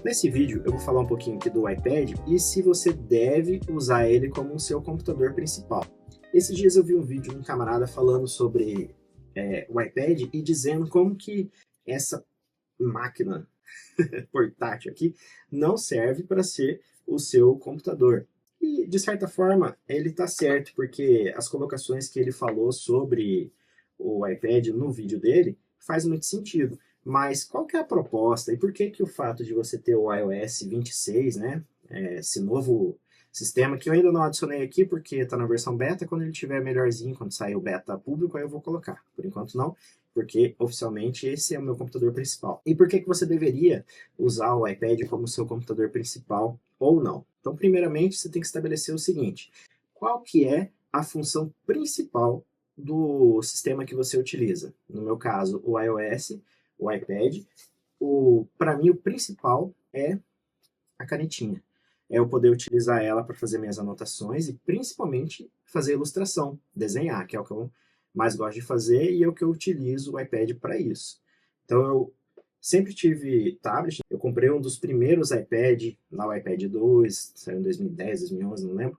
Nesse vídeo eu vou falar um pouquinho aqui do iPad e se você deve usar ele como o seu computador principal. Esses dias eu vi um vídeo de um camarada falando sobre o iPad e dizendo como que essa máquina portátil aqui não serve para ser o seu computador. E, de certa forma, ele está certo, porque as colocações que ele falou sobre o iPad no vídeo dele faz muito sentido. Mas qual que é a proposta e por que que o fato de você ter o iOS 26, né, esse novo sistema que eu ainda não adicionei aqui porque está na versão beta, quando ele tiver melhorzinho, quando sair o beta público, aí eu vou colocar. Por enquanto não, porque oficialmente esse é o meu computador principal. E por que que você deveria usar o iPad como seu computador principal ou não? Então, primeiramente, você tem que estabelecer o seguinte: qual que é a função principal do sistema que você utiliza? No meu caso, o iOS, o iPad. Para mim, o principal é a canetinha. É eu poder utilizar ela para fazer minhas anotações e principalmente fazer ilustração, desenhar, que é o que eu mais gosto de fazer e é o que eu utilizo o iPad para isso. Então eu sempre tive tablet, eu comprei um dos primeiros iPad, lá o iPad 2, saiu em 2010, 2011, não lembro.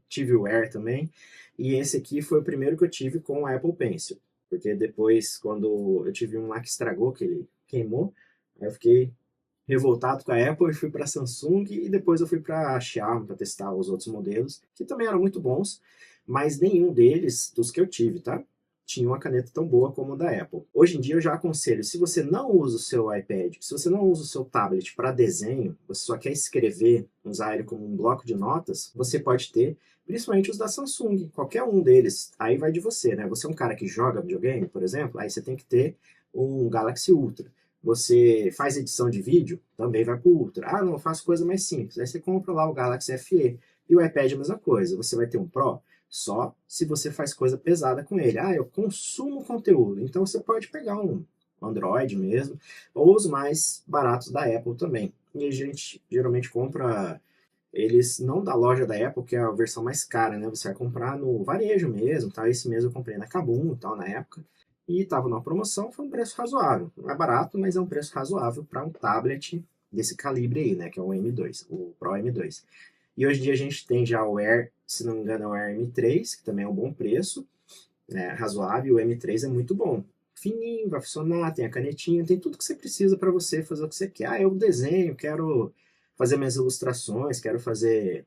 Tive o Air também, e esse aqui foi o primeiro que eu tive com o Apple Pencil, porque depois, quando eu tive um lá que estragou, que ele queimou, aí eu fiquei revoltado com a Apple e fui para a Samsung e depois eu fui para a Xiaomi para testar os outros modelos, que também eram muito bons, mas nenhum deles, dos que eu tive, tá? Tinha uma caneta tão boa como a da Apple. Hoje em dia eu já aconselho, se você não usa o seu iPad, se você não usa o seu tablet para desenho, você só quer escrever, usar ele como um bloco de notas, você pode ter, principalmente os da Samsung, qualquer um deles, aí vai de você, né? Você é um cara que joga videogame, por exemplo, aí você tem que ter um Galaxy Ultra. Você faz edição de vídeo, também vai para o Ultra. Ah, não, eu faço coisa mais simples. Aí você compra lá o Galaxy FE. E o iPad é a mesma coisa. Você vai ter um Pro só se você faz coisa pesada com ele. Ah, eu consumo conteúdo. Então você pode pegar um Android mesmo, ou os mais baratos da Apple também. E a gente geralmente compra eles não da loja da Apple, que é a versão mais cara, né? Você vai comprar no varejo mesmo, tá? Esse mesmo eu comprei na Kabum e tal, na época. E estava numa promoção, foi um preço razoável. Não é barato, mas é um preço razoável para um tablet desse calibre aí, né? Que é o M2, o Pro M2. E hoje em dia a gente tem já o Air, se não me engano, é o Air M3, que também é um bom preço, né? Razoável. O M3 é muito bom. Fininho, vai funcionar, tem a canetinha, tem tudo que você precisa para você fazer o que você quer. Ah, eu desenho, quero fazer minhas ilustrações, quero fazer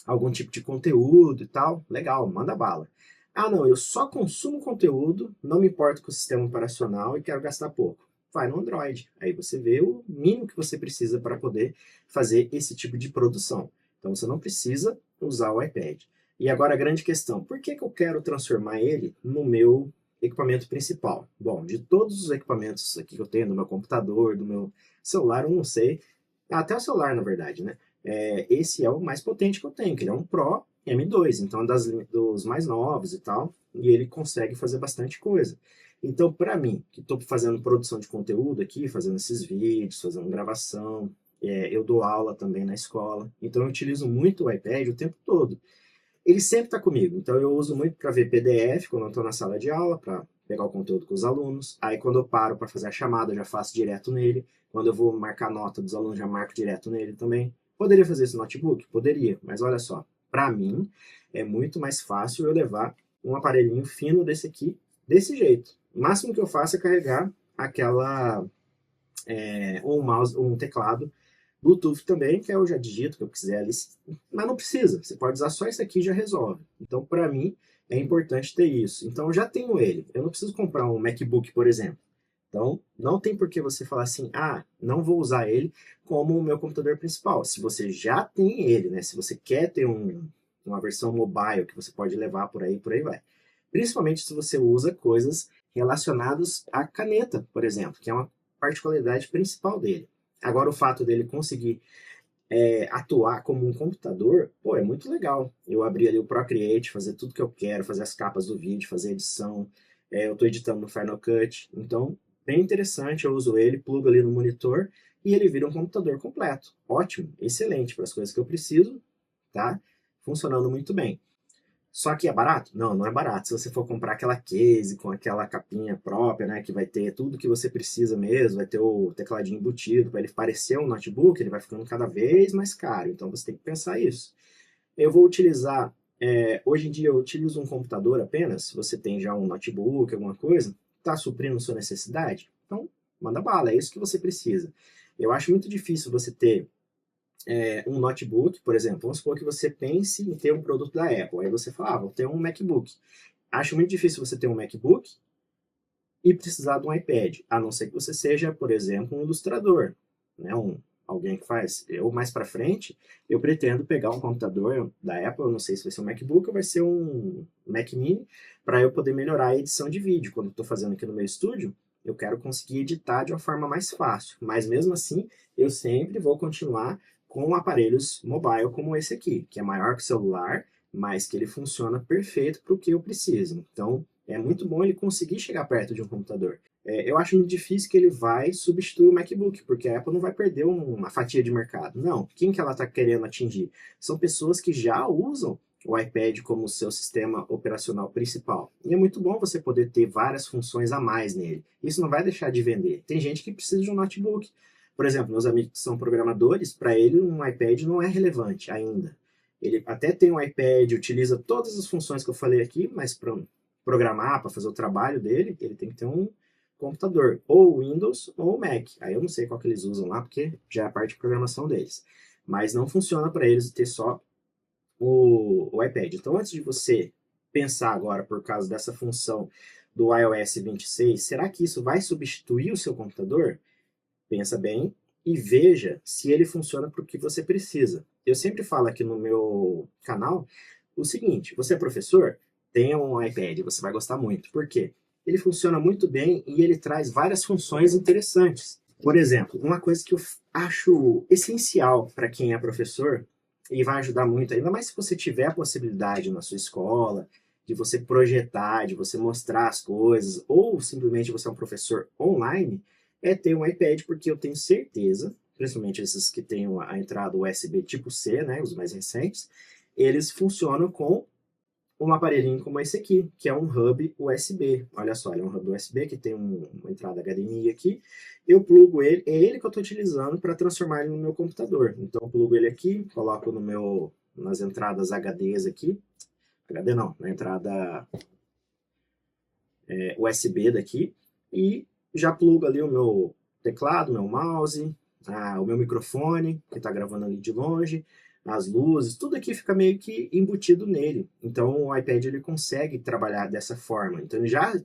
algum tipo de conteúdo e tal, legal, manda bala. Ah, não, eu só consumo conteúdo, não me importo com o sistema operacional e quero gastar pouco. Vai no Android. Aí você vê o mínimo que você precisa para poder fazer esse tipo de produção. Então você não precisa usar o iPad. E agora a grande questão, por que que eu quero transformar ele no meu equipamento principal? Bom, de todos os equipamentos aqui que eu tenho, do meu computador, do meu celular, eu não sei, até o celular, na verdade, né? Esse é o mais potente que eu tenho, que ele é um Pro M2, então é dos mais novos e tal, e ele consegue fazer bastante coisa. Então, para mim, que estou fazendo produção de conteúdo aqui, fazendo esses vídeos, fazendo gravação, eu dou aula também na escola, então eu utilizo muito o iPad o tempo todo. Ele sempre está comigo, então eu uso muito para ver PDF quando eu estou na sala de aula, para pegar o conteúdo com os alunos. Aí quando eu paro para fazer a chamada, eu já faço direto nele. Quando eu vou marcar nota dos alunos, já marco direto nele também. Poderia fazer isso no notebook? Poderia, mas olha só, para mim é muito mais fácil eu levar um aparelhinho fino desse aqui, desse jeito. O máximo que eu faço é carregar um mouse, um teclado Bluetooth também, que eu já digito que eu quiser ali, mas não precisa, você pode usar só isso aqui e já resolve. Então, para mim, é importante ter isso. Então, eu já tenho ele, eu não preciso comprar um MacBook, por exemplo. Então, não tem por que você falar assim, ah, não vou usar ele como o meu computador principal. Se você já tem ele, né? Se você quer ter uma versão mobile que você pode levar por aí vai. Principalmente se você usa coisas relacionadas à caneta, por exemplo, que é uma particularidade principal dele. Agora, o fato dele conseguir atuar como um computador, pô, é muito legal. Eu abrir ali o Procreate, fazer tudo que eu quero, fazer as capas do vídeo, fazer edição. Eu estou editando no Final Cut. Então, bem interessante, eu uso ele, plugo ali no monitor e ele vira um computador completo. Ótimo, excelente para as coisas que eu preciso, tá? Funcionando muito bem. Só que é barato? Não, não é barato. Se você for comprar aquela case com aquela capinha própria, né, que vai ter tudo que você precisa mesmo, vai ter o tecladinho embutido, para ele parecer um notebook, ele vai ficando cada vez mais caro. Então você tem que pensar isso. Eu vou utilizar, hoje em dia eu utilizo um computador apenas, se você tem já um notebook, alguma coisa, está suprindo sua necessidade? Então, manda bala, é isso que você precisa. Eu acho muito difícil você ter um notebook, por exemplo, vamos supor que você pense em ter um produto da Apple, aí você fala, vou ter um MacBook. Acho muito difícil você ter um MacBook e precisar de um iPad, a não ser que você seja, por exemplo, um ilustrador, né? Alguém que faz. Eu, mais para frente, eu pretendo pegar um computador da Apple, eu não sei se vai ser um MacBook ou vai ser um Mac Mini, para eu poder melhorar a edição de vídeo. Quando estou fazendo aqui no meu estúdio, eu quero conseguir editar de uma forma mais fácil, mas mesmo assim, eu sempre vou continuar com aparelhos mobile como esse aqui, que é maior que o celular, mas que ele funciona perfeito para o que eu preciso. Então, é muito bom ele conseguir chegar perto de um computador. Eu acho muito difícil que ele vai substituir o MacBook, porque a Apple não vai perder uma fatia de mercado. Não. Quem que ela está querendo atingir? São pessoas que já usam o iPad como seu sistema operacional principal. E é muito bom você poder ter várias funções a mais nele. Isso não vai deixar de vender. Tem gente que precisa de um notebook. Por exemplo, meus amigos que são programadores, para ele um iPad não é relevante ainda. Ele até tem um iPad, utiliza todas as funções que eu falei aqui, mas para programar, para fazer o trabalho dele, ele tem que ter um computador, ou Windows ou Mac. Aí eu não sei qual que eles usam lá, porque já é a parte de programação deles. Mas não funciona para eles ter só o iPad. Então, antes de você pensar agora, por causa dessa função do iOS 26, será que isso vai substituir o seu computador? Pensa bem e veja se ele funciona para o que você precisa. Eu sempre falo aqui no meu canal o seguinte: você é professor? Tenha um iPad, você vai gostar muito. Por quê? Ele funciona muito bem e ele traz várias funções interessantes. Por exemplo, uma coisa que eu acho essencial para quem é professor e vai ajudar muito, ainda mais se você tiver a possibilidade na sua escola de você projetar, de você mostrar as coisas, ou simplesmente você é um professor online, é ter um iPad, porque eu tenho certeza, principalmente esses que têm a entrada USB tipo C, né, os mais recentes, eles funcionam com um aparelhinho como esse aqui, que é um hub USB. Olha só, ele é um hub USB que tem uma entrada HDMI aqui. Eu plugo ele, é ele que eu estou utilizando para transformar ele no meu computador. Então eu plugo ele aqui, coloco nas entradas HDs aqui, HD não, na entrada USB daqui, e já plugo ali o meu teclado, meu mouse, o meu microfone, que está gravando ali de longe, as luzes, tudo aqui fica meio que embutido nele. Então o iPad ele consegue trabalhar dessa forma. Então já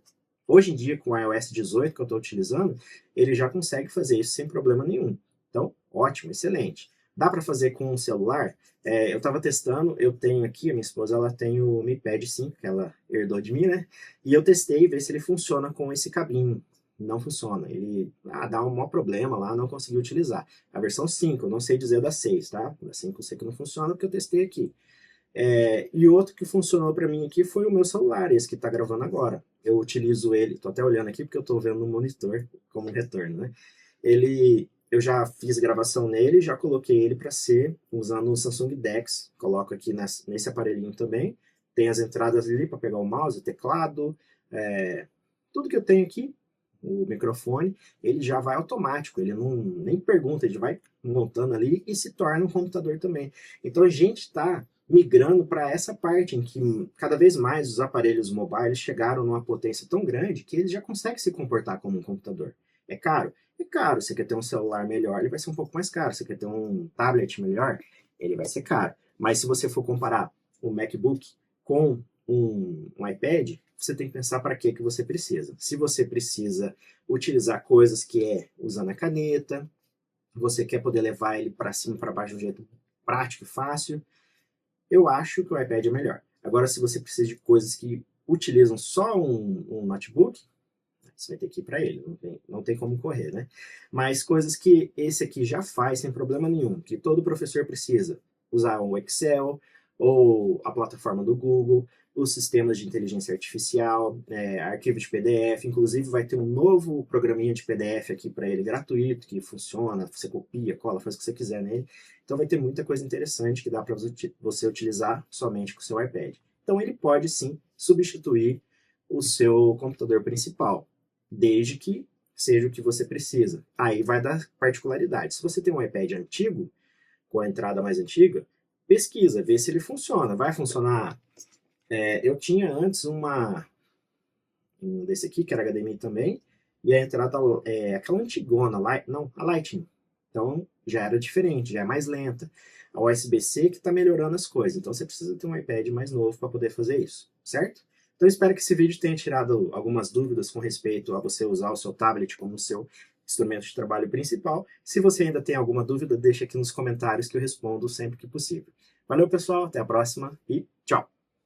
hoje em dia com o iOS 18 que eu estou utilizando, ele já consegue fazer isso sem problema nenhum. Então, ótimo, excelente. Dá para fazer com um celular? Eu estava testando, eu tenho aqui, a minha esposa ela tem o Mi Pad 5, que ela herdou de mim, né? E eu testei ver se ele funciona com esse cabinho. Não funciona. Ele dá um maior problema lá, não consegui utilizar. A versão 5, eu não sei dizer da 6, tá? Da 5 eu sei que não funciona porque eu testei aqui. E outro que funcionou para mim aqui foi o meu celular, esse que está gravando agora. Eu utilizo ele, estou até olhando aqui porque eu estou vendo no monitor como retorno, né? Eu já fiz gravação nele, já coloquei ele para ser usando o Samsung DeX. Coloco aqui nesse aparelhinho também. Tem as entradas ali para pegar o mouse, o teclado, tudo que eu tenho aqui, o microfone, ele já vai automático, ele não nem pergunta, ele vai montando ali e se torna um computador também. Então a gente está migrando para essa parte em que cada vez mais os aparelhos mobiles chegaram numa potência tão grande que eles já conseguem se comportar como um computador. É caro? É caro. Você quer ter um celular melhor, ele vai ser um pouco mais caro. Você quer ter um tablet melhor, ele vai ser caro. Mas se você for comparar o MacBook com um iPad, você tem que pensar para que você precisa. Se você precisa utilizar coisas que é usando a caneta, você quer poder levar ele para cima e para baixo de um jeito prático e fácil, eu acho que o iPad é melhor. Agora, se você precisa de coisas que utilizam só um notebook, você vai ter que ir para ele, não tem como correr, né? Mas coisas que esse aqui já faz sem problema nenhum, que todo professor precisa. Usar o Excel, ou a plataforma do Google, os sistemas de inteligência artificial, arquivo de PDF, inclusive vai ter um novo programinha de PDF aqui para ele, gratuito, que funciona, você copia, cola, faz o que você quiser nele. Então vai ter muita coisa interessante que dá para você utilizar somente com o seu iPad. então ele pode sim substituir o seu computador principal, desde que seja o que você precisa. Aí vai dar particularidade. Se você tem um iPad antigo, com a entrada mais antiga, pesquisa, vê se ele funciona. Vai funcionar? Eu tinha antes um desse aqui, que era HDMI também, e a entrada aquela antigona, não, a Lightning. Então já era diferente, já é mais lenta. A USB-C que está melhorando as coisas. Então você precisa ter um iPad mais novo para poder fazer isso, certo? Então espero que esse vídeo tenha tirado algumas dúvidas com respeito a você usar o seu tablet como seu instrumento de trabalho principal. Se você ainda tem alguma dúvida, deixa aqui nos comentários que eu respondo sempre que possível. Valeu, pessoal, até a próxima e tchau!